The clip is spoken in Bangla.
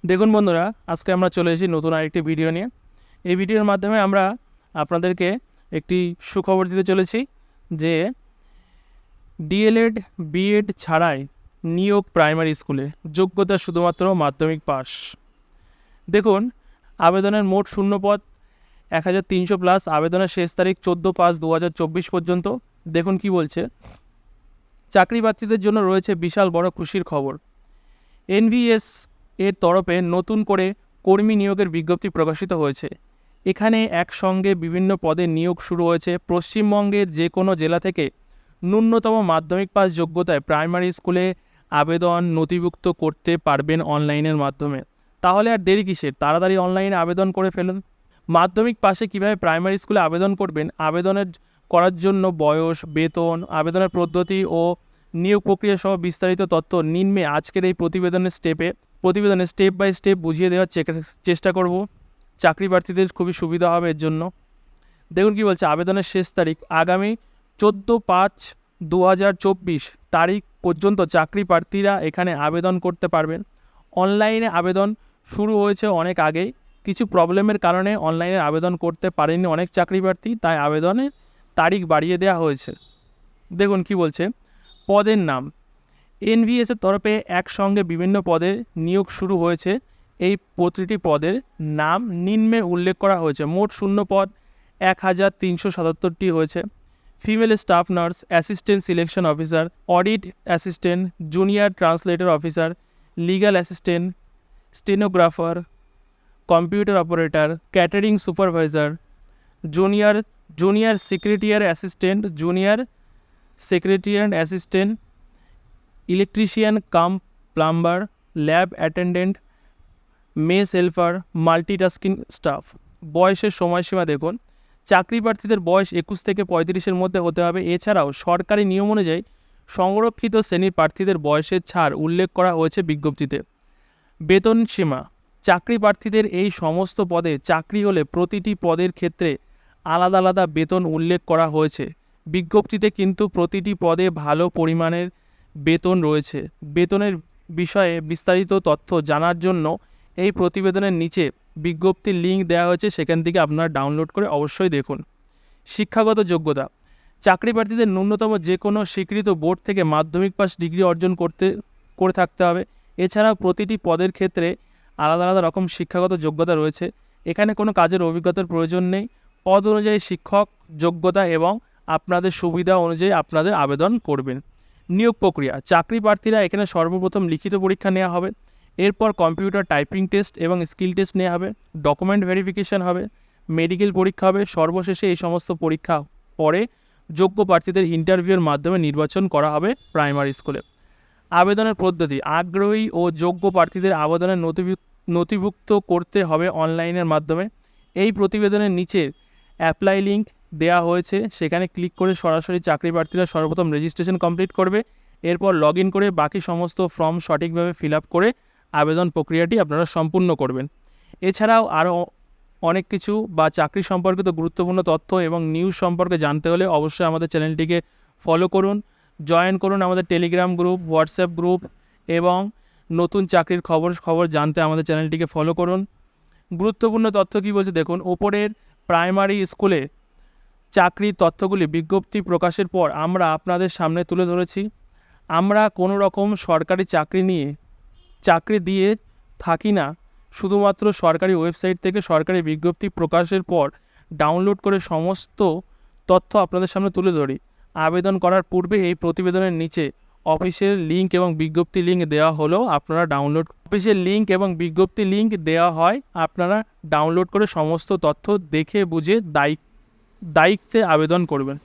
দেখুন বন্ধুরা, আজকে আমরা চলে এসেছি নতুন আরেকটি ভিডিও নিয়ে। এই ভিডিওর মাধ্যমে আমরা আপনাদেরকে একটি সুখবর দিতে চলেছি যে ডিএলএড বিএড ছাড়াই নিয়োগ প্রাইমারি স্কুলে, যোগ্যতা শুধুমাত্র মাধ্যমিক পাস। দেখুন, আবেদনের মোট শূন্যপদ 1300+, আবেদনের শেষ তারিখ 14/5/2024 পর্যন্ত। দেখুন কি বলছে, চাকরি প্রার্থীদের জন্য রয়েছে বিশাল বড় খুশির খবর। এনভিএস এর তরফে নতুন করে কর্মী নিয়োগের বিজ্ঞপ্তি প্রকাশিত হয়েছে। এখানে একসঙ্গে বিভিন্ন পদে নিয়োগ শুরু হয়েছে। পশ্চিমবঙ্গের যে কোনো জেলা থেকে ন্যূনতম মাধ্যমিক পাস যোগ্যতায় প্রাইমারি স্কুলে আবেদন নথিভুক্ত করতে পারবেন অনলাইনের মাধ্যমে। তাহলে আর দেরি কিসের, তাড়াতাড়ি অনলাইনে আবেদন করে ফেলুন। মাধ্যমিক পাশে কিভাবে প্রাইমারি স্কুলে আবেদন করবেন, আবেদনের করার জন্য বয়স, বেতন, আবেদনের পদ্ধতি ও নিয়োগ প্রক্রিয়া সহ বিস্তারিত তথ্য নিম্নে আজকের এই প্রতিবেদনে স্টেপ বাই স্টেপ বুঝিয়ে দেওয়ার চেষ্টা করব। চাকরি প্রার্থীদের খুবই সুবিধা হবে এর জন্য। দেখুন কি বলছে, আবেদনের শেষ তারিখ আগামী 14/5/2024 তারিখ পর্যন্ত চাকরি প্রার্থীরা এখানে আবেদন করতে পারবেন। অনলাইনে আবেদন শুরু হয়েছে অনেক আগেই, কিছু প্রবলেমের কারণে অনলাইনে আবেদন করতে পারেননি অনেক চাকরি প্রার্থী, তাই আবেদনের তারিখ বাড়িয়ে দেওয়া হয়েছে। দেখুন কি বলছে, পদের নাম এনভিএসের তরফে একসঙ্গে বিভিন্ন পদে নিয়োগ শুরু হয়েছে। এই প্রতিটি পদের নাম নিম্নে উল্লেখ করা হয়েছে। মোট শূন্য পদ 1377টি হয়েছে। Female staff nurse, assistant selection officer, audit assistant, junior translator officer, legal assistant, stenographer, computer operator, catering supervisor, junior secretarial assistant, junior secretarial assistant, electrician cum plumber, lab attendant, mess helper, multitasking staff. বয়সের সময়সীমা দেখুন, চাকরি প্রার্থীদের বয়স 21 থেকে 35-এর মধ্যে হতে হবে। এছাড়াও সরকারি নিয়ম অনুযায়ী সংরক্ষিত শ্রেণীর প্রার্থীদের বয়সের ছাড় উল্লেখ করা হয়েছে বিজ্ঞপ্তিতে। বেতন সীমা, চাকরি প্রার্থীদের এই সমস্ত পদে চাকরি হলে প্রতিটি পদের ক্ষেত্রে আলাদা আলাদা বেতন উল্লেখ করা হয়েছে বিজ্ঞপ্তিতে, কিন্তু প্রতিটি পদে ভালো পরিমাণের বেতন রয়েছে। বেতনের বিষয়ে বিস্তারিত তথ্য জানার জন্য এই প্রতিবেদনের নিচে বিজ্ঞপ্তির লিঙ্ক দেওয়া হয়েছে, সেখান থেকে আপনারা ডাউনলোড করে অবশ্যই দেখুন। শিক্ষাগত যোগ্যতা, চাকরি প্রার্থীদের ন্যূনতম যে কোনো স্বীকৃত বোর্ড থেকে মাধ্যমিক পাস ডিগ্রি অর্জন করে থাকতে হবে। এছাড়াও প্রতিটি পদের ক্ষেত্রে আলাদা আলাদা রকম শিক্ষাগত যোগ্যতা রয়েছে। এখানে কোনো কাজের অভিজ্ঞতার প্রয়োজন নেই। পদ অনুযায়ী শিক্ষক যোগ্যতা এবং আপনাদের সুবিধা অনুযায়ী আপনাদের আবেদন করবেন। নিয়োগ প্রক্রিয়া, চাকরি প্রার্থীরা এখানে সর্বপ্রথম লিখিত পরীক্ষা নেওয়া হবে, এরপর কম্পিউটার টাইপিং টেস্ট এবং স্কিল টেস্ট নেওয়া হবে, ডকুমেন্ট ভেরিফিকেশন হবে, মেডিকেল পরীক্ষা হবে। সর্বশেষে এই সমস্ত পরীক্ষা পরে যোগ্য প্রার্থীদের ইন্টারভিউর মাধ্যমে নির্বাচন করা হবে প্রাইমারি স্কুলে। আবেদনের পদ্ধতি, আগ্রহী ও যোগ্য প্রার্থীদের আবেদনের নথিভুক্ত করতে হবে অনলাইনের মাধ্যমে। এই প্রতিবেদনের নিচে অ্যাপ্লাই লিঙ্ক দেওয়া হয়েছে, সেখানে ক্লিক করে সরাসরি চাকরি প্রার্থীরা সর্বপ্রথম রেজিস্ট্রেশন কমপ্লিট করবে, এরপর লগ ইন করে বাকি সমস্ত ফর্ম সঠিকভাবে ফিল আপ করে আবেদন প্রক্রিয়াটি আপনারা সম্পূর্ণ করবেন। এছাড়াও আরও অনেক কিছু বা চাকরি সম্পর্কিত গুরুত্বপূর্ণ তথ্য এবং নিউজ সম্পর্কে জানতে হলে অবশ্যই আমাদের চ্যানেলটিকে ফলো করুন, জয়েন করুন আমাদের টেলিগ্রাম গ্রুপ, হোয়াটসঅ্যাপ গ্রুপ, এবং নতুন চাকরির খবর জানতে আমাদের চ্যানেলটিকে ফলো করুন। গুরুত্বপূর্ণ তথ্য কী বলছে দেখুন, ওপরের প্রাইমারি স্কুলে চাকরির তথ্যগুলি বিজ্ঞপ্তি প্রকাশের পর আমরা আপনাদের সামনে তুলে ধরেছি। আমরা কোনো রকম সরকারি চাকরি দিয়ে থাকি না, শুধুমাত্র সরকারি ওয়েবসাইট থেকে সরকারি বিজ্ঞপ্তি প্রকাশের পর ডাউনলোড করে সমস্ত তথ্য আপনাদের সামনে তুলে ধরি। আবেদন করার পূর্বে এই প্রতিবেদনের নিচে অফিসের লিঙ্ক এবং বিজ্ঞপ্তি লিঙ্ক দেওয়া হলেও আপনারা অফিসের লিঙ্ক এবং বিজ্ঞপ্তি লিঙ্ক দেওয়া হয়, আপনারা ডাউনলোড করে সমস্ত তথ্য দেখে বুঝে দায়িত্বে আবেদন করবেন।